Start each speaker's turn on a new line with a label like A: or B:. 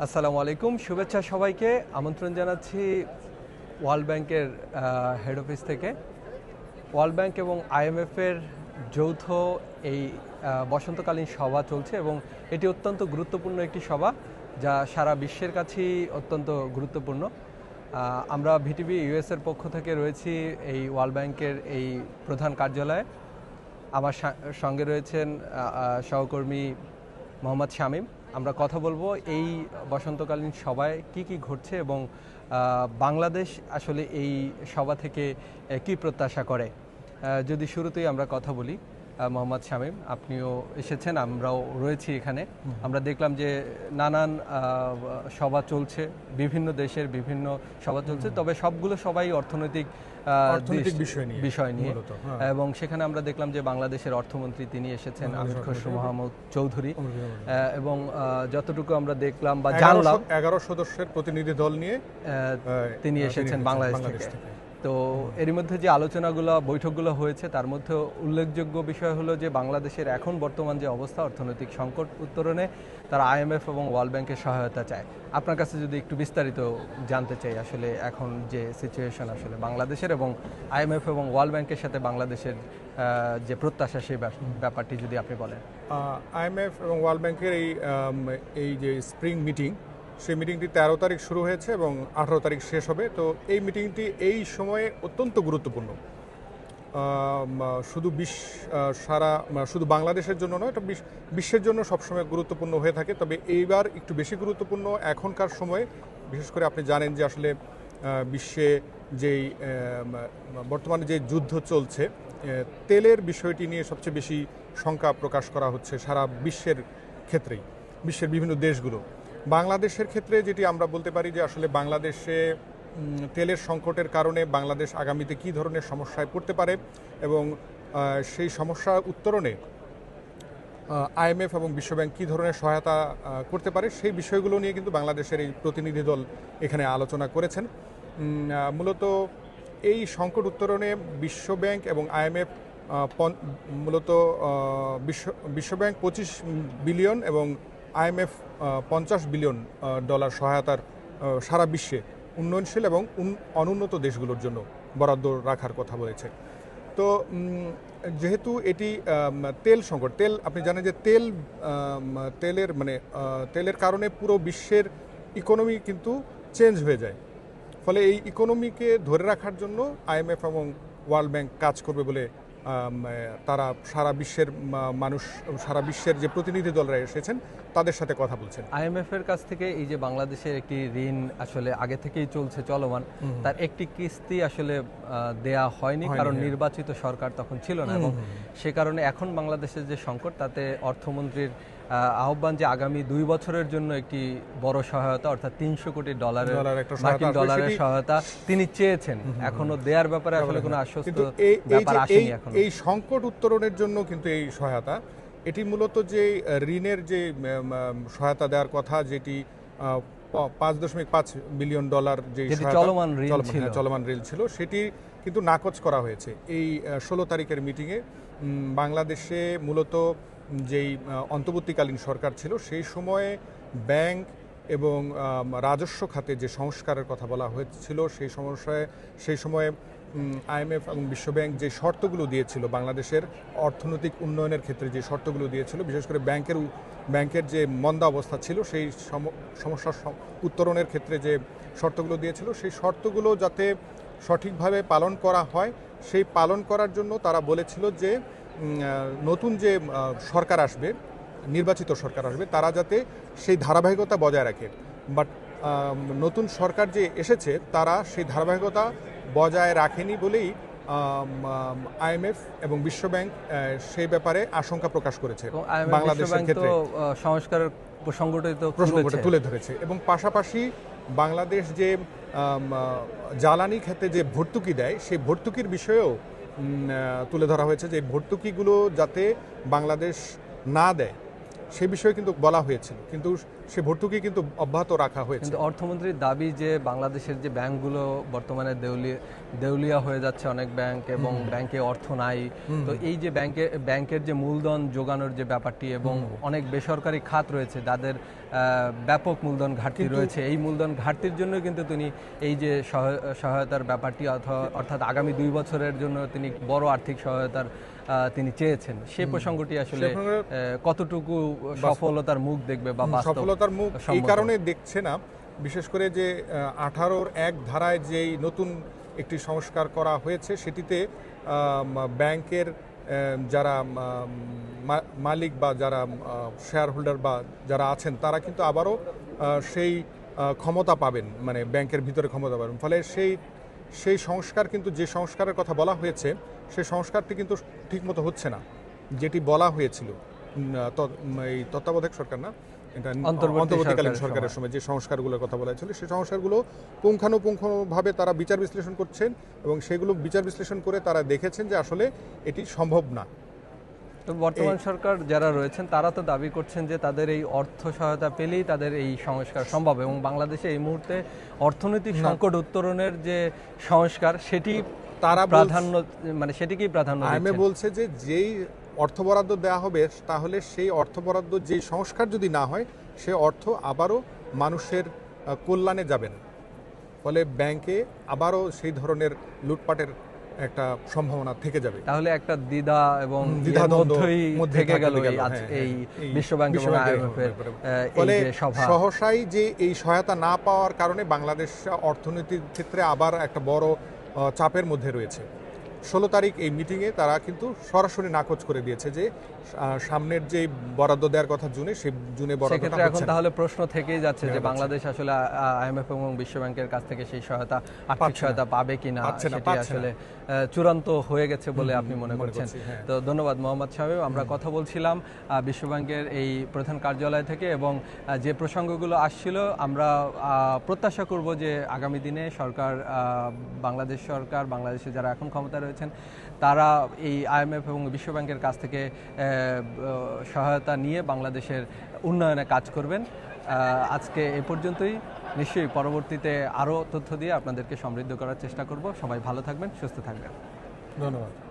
A: আসসালামু আলাইকুম, শুভেচ্ছা সবাইকে। আমন্ত্রণ জানাচ্ছি ওয়ার্ল্ড ব্যাংকের হেড অফিস থেকে। ওয়ার্ল্ড ব্যাংক এবং আইএমএফের যৌথ এই বসন্তকালীন সভা চলছে এবং এটি অত্যন্ত গুরুত্বপূর্ণ একটি সভা, যা সারা বিশ্বের কাছেই অত্যন্ত গুরুত্বপূর্ণ। আমরা ভিটিভি ইউএসের পক্ষ থেকে রয়েছি এই ওয়ার্ল্ড ব্যাংকের এই প্রধান কার্যালয়ে। আমার সঙ্গে রয়েছেন সহকর্মী মোহাম্মদ শামীম। আমরা কথা বলবো এই বসন্তকালীন সভায় কি ঘটছে এবং বাংলাদেশ আসলে এই সভা থেকে কি প্রত্যাশা করে। যদি শুরুতেই আমরা কথা বলি, মোহাম্মদ শামীম, আপনিও এসেছেন, আমরাও রয়েছি এখানে। আমরা দেখলাম যে নানান সভা চলছে, বিভিন্ন দেশের বিভিন্ন সভা চলছে, তবে সবগুলো সবাই অর্থনৈতিক বিষয় নিয়ে। এবং সেখানে আমরা দেখলাম যে বাংলাদেশের অর্থমন্ত্রী তিনি এসেছেন, আমির খসরু মাহমুদ চৌধুরী, এবং যতটুকু আমরা দেখলাম বা জানলাম
B: 11 সদস্যের প্রতিনিধি দল নিয়ে
A: তিনি এসেছেন বাংলাদেশ থেকে। তো এর মধ্যে যে আলোচনাগুলো বৈঠকগুলো হয়েছে তার মধ্যে উল্লেখযোগ্য বিষয় হলো যে বাংলাদেশের এখন বর্তমান যে অবস্থা, অর্থনৈতিক সংকট উত্তরণে তারা আইএমএফ এবং ওয়ার্ল্ড ব্যাংকের সহায়তা চায়। আপনার কাছে যদি একটু বিস্তারিত জানতে চাই, আসলে এখন যে সিচুয়েশন আসলে বাংলাদেশের এবং আইএমএফ এবং ওয়ার্ল্ড ব্যাংকের সাথে বাংলাদেশের যে প্রত্যাশা, সেই ব্যাপারটি যদি আপনি বলেন।
B: আইএমএফ এবং ওয়ার্ল্ড ব্যাংকের এই যে স্প্রিং মিটিং, সেই মিটিংটি 13 তারিখ শুরু হয়েছে এবং 18 তারিখ শেষ হবে। তো এই মিটিংটি এই সময়ে অত্যন্ত গুরুত্বপূর্ণ, শুধু বাংলাদেশের জন্য নয়, এটা বিশ্বের জন্য সবসময় গুরুত্বপূর্ণ হয়ে থাকে। তবে এইবার একটু বেশি গুরুত্বপূর্ণ এখনকার সময়ে। বিশেষ করে আপনি জানেন যে আসলে বিশ্বে যেই বর্তমানে যে যুদ্ধ চলছে, তেলের বিষয়টি নিয়ে সবচেয়ে বেশি শঙ্কা প্রকাশ করা হচ্ছে সারা বিশ্বের ক্ষেত্রেই, বিশ্বের বিভিন্ন দেশগুলো। বাংলাদেশের ক্ষেত্রে যেটি আমরা বলতে পারি যে আসলে বাংলাদেশে তেলের সংকটের কারণে বাংলাদেশ আগামীতে কী ধরনের সমস্যায় পড়তে পারে এবং সেই সমস্যা উত্তরণে আইএমএফ এবং বিশ্বব্যাংক কী ধরনের সহায়তা করতে পারে, সেই বিষয়গুলো নিয়ে কিন্তু বাংলাদেশের এই প্রতিনিধি দল এখানে আলোচনা করেছেন। মূলত এই সংকট উত্তরণে বিশ্বব্যাংক এবং আইএমএফ মূলত বিশ্বব্যাংক 25 বিলিয়ন এবং আইএমএফ $50 বিলিয়ন সহায়তার সারা বিশ্বে উন্নয়নশীল এবং অনুন্নত দেশগুলোর জন্য বরাদ্দ রাখার কথা বলেছে। তো যেহেতু এটি তেল সংকট, আপনি জানেন যে তেলের কারণে পুরো বিশ্বের ইকোনমি কিন্তু চেঞ্জ হয়ে যায়। ফলে এই ইকোনমিকে ধরে রাখার জন্য আইএমএফ এবং ওয়ার্ল্ড ব্যাংক কাজ করবে বলে তারা সারা বিশ্বের যে প্রতিনিধি দলরা এসেছেন তাদের সাথে কথা বলছেন।
A: আইএমএফ এর কাছ থেকে এই যে বাংলাদেশের একটি ঋণ আসলে আগে থেকেই চলছে, চলমান, তার একটি কিস্তি আসলে দেয়া হয়নি, কারণ নির্বাচিত সরকার তখন ছিল না, এবং সে কারণে এখন বাংলাদেশের যে সংকট, তাতে অর্থমন্ত্রীর আহ্বান যে আগামী 2 বছরের জন্য একটি বড় সহায়তা, অর্থাৎ $300 কোটি মার্কিন ডলারের সহায়তা তিনি চেয়েছেন। এখনো দেওয়ার ব্যাপারে আসলে কোনো আশ্বস্ত ব্যাপার আসেনি। এখন
B: এই সংকট উত্তরণের জন্য কিন্তু এই সহায়তা, এটি মূলত যে ঋণের যে সহায়তা দেওয়ার কথা, যেটি $5.5 বিলিয়ন যে চলমান ঋণ ছিল, সেটি কিন্তু নাকচ করা হয়েছে এই 16 তারিখের মিটিংয়ে। বাংলাদেশে মূলত যেই অন্তর্বর্তীকালীন সরকার ছিল, সেই সময়ে ব্যাংক এবং রাজস্ব খাতে যে সংস্কারের কথা বলা হয়েছিল, সেই সময়ে আইএমএফ এবং বিশ্বব্যাংক যে শর্তগুলো দিয়েছিল, বাংলাদেশের অর্থনৈতিক উন্নয়নের ক্ষেত্রে যে শর্তগুলো দিয়েছিল, বিশেষ করে ব্যাংকের যে মন্দা অবস্থা ছিল, সেই সমস্যার উত্তরণের ক্ষেত্রে যে শর্তগুলো দিয়েছিল, সেই শর্তগুলো যাতে সঠিকভাবে পালন করা হয়, সেই পালন করার জন্য তারা বলেছিল যে নতুন যে সরকার আসবে, নির্বাচিত সরকার আসবে, তারা যাতে সেই ধারাবাহিকতা বজায় রাখে। বাট নতুন সরকার যে এসেছে, তারা সেই ধারাবাহিকতা বজায় রাখেনি বলেই আইএমএফ এবং বিশ্বব্যাংক সেই ব্যাপারে আশঙ্কা প্রকাশ করেছে। বাংলাদেশের ক্ষেত্রে
A: সংস্কারের প্রসঙ্গটি
B: তুলে ধরেছে এবং পাশাপাশি বাংলাদেশ যে জ্বালানি খাতে যে ভর্তুকি দেয়, সেই ভর্তুকির বিষয়েও তুলে ধরা হয়েছে যে ভর্তুকিগুলো যাতে বাংলাদেশ না দেয়, সে বিষয়ে কিন্তু বলা হয়েছিল। কিন্তু সে ভর্তুকি কিন্তু অব্যাহত রাখা হয়েছে।
A: কিন্তু অর্থমন্ত্রীর দাবি যে বাংলাদেশের যে ব্যাংকগুলো বর্তমানে দেউলিয়া হয়ে যাচ্ছে অনেক ব্যাংক, এবং ব্যাংকে অর্থ নাই। তো এই যে ব্যাংকের যে মূলধন যোগানোর যে ব্যাপারটি, এবং অনেক বেসরকারি খাত রয়েছে যাদের ব্যাপক মূলধন ঘাটতি রয়েছে, এই মূলধন ঘাটতির জন্য কিন্তু তিনি এই যে সহায়তার ব্যাপারটি, অর্থাৎ আগামী 2 বছরের জন্য তিনি বড় আর্থিক সহায়তার তিনি চেয়েছেন। সেই প্রসঙ্গটি আসলে কতটুকু সফলতার মুখ দেখবে বা
B: সফলতার মুখ এই কারণে দেখছে না, বিশেষ করে যে 18-1 ধারায় যেই নতুন একটি সংস্কার করা হয়েছে, সেটিতে ব্যাংকের যারা মালিক বা যারা শেয়ার হোল্ডার বা যারা আছেন, তারা কিন্তু আবারও সেই ক্ষমতা পাবেন, মানে ব্যাংকের ভিতরে ক্ষমতা পাবেন। ফলে সেই সংস্কার, কিন্তু যে সংস্কারের কথা বলা হয়েছে সেই সংস্কারটি কিন্তু ঠিকমতো হচ্ছে না, যেটি বলা হয়েছিল এই তত্ত্বাবধায়ক সরকার না, এটা অন্তর্বর্তীকালীন সরকারের সময় যে সংস্কারগুলোর কথা বলা হয়েছিল, সেই সংস্কারগুলো পুঙ্খানুপুঙ্খভাবে তারা বিচার বিশ্লেষণ করছেন, এবং সেগুলো বিচার বিশ্লেষণ করে তারা দেখেছেন যে আসলে এটি সম্ভব না।
A: তো বর্তমান সরকার যারা রয়েছেন তারা তো দাবি করছেন যে তাদের এই অর্থ সহায়তা পেলেই তাদের এই সংস্কার সম্ভব, এবং বাংলাদেশে এই মুহূর্তে অর্থনৈতিক সংকট উত্তরণের যে সংস্কার সেটি তারা প্রাধান্য, মানে সেটিকেই প্রাধান্য দিচ্ছে।
B: আইএমএ বলছে যে যেই অর্থ বরাদ্দ দেওয়া হবে, তাহলে সেই অর্থ বরাদ্দ, যে সংস্কার যদি না হয়, সে অর্থ আবারও মানুষের কল্যাণে যাবে না। ফলে ব্যাংকে আবারও সেই ধরনের লুটপাটের একটা সম্ভাবনা থেকে যাবে।
A: তাহলে একটা দ্বিধা এবং দ্বিধাদ্বন্দ্বই থেকে গেল এই বিশ্বব্যাংক এবং আইএমএফের
B: ফলে সহসাই যে এই সহায়তা না পাওয়ার কারণে বাংলাদেশ অর্থনীতির ক্ষেত্রে আবার একটা বড় চাপের মধ্যে রয়েছে। 16 তারিখ এই মিটিংয়ে তারা কিন্তু সরাসরি নাকচ করে দিয়েছে যে সামনের যে বরাদ্দ দেওয়ার কথা জুনে বরাদ্দটা
A: এখন তাহলে প্রশ্ন থেকেই যাচ্ছে যে বাংলাদেশ আসলে আইএমএফ এবং বিশ্বব্যাংকের কাছ থেকে সেই সহায়তা, আর্থিক সহায়তা পাবে কিনা, সেটি আসলে চূড়ান্ত হয়ে গেছে বলে আপনি মনে করছেন। তো ধন্যবাদ মোহাম্মদ শামীম। আমরা কথা বলছিলাম বিশ্বব্যাংকের এই প্রধান কার্যালয় থেকে, এবং যে প্রসঙ্গগুলো আসছিল আমরা প্রত্যাশা করব যে আগামী দিনে সরকার, বাংলাদেশ সরকার, বাংলাদেশে যারা এখন ক্ষমতা রয়েছেন, তারা এই আইএমএফ এবং বিশ্বব্যাংকের কাছ থেকে সহায়তা নিয়ে বাংলাদেশের উন্নয়নে কাজ করবেন। আজকে এ পর্যন্তই। নিশ্চয়ই পরবর্তীতে আরও তথ্য দিয়ে আপনাদেরকে সমৃদ্ধ করার চেষ্টা করব। সবাই ভালো থাকবেন, সুস্থ থাকবেন।
B: ধন্যবাদ।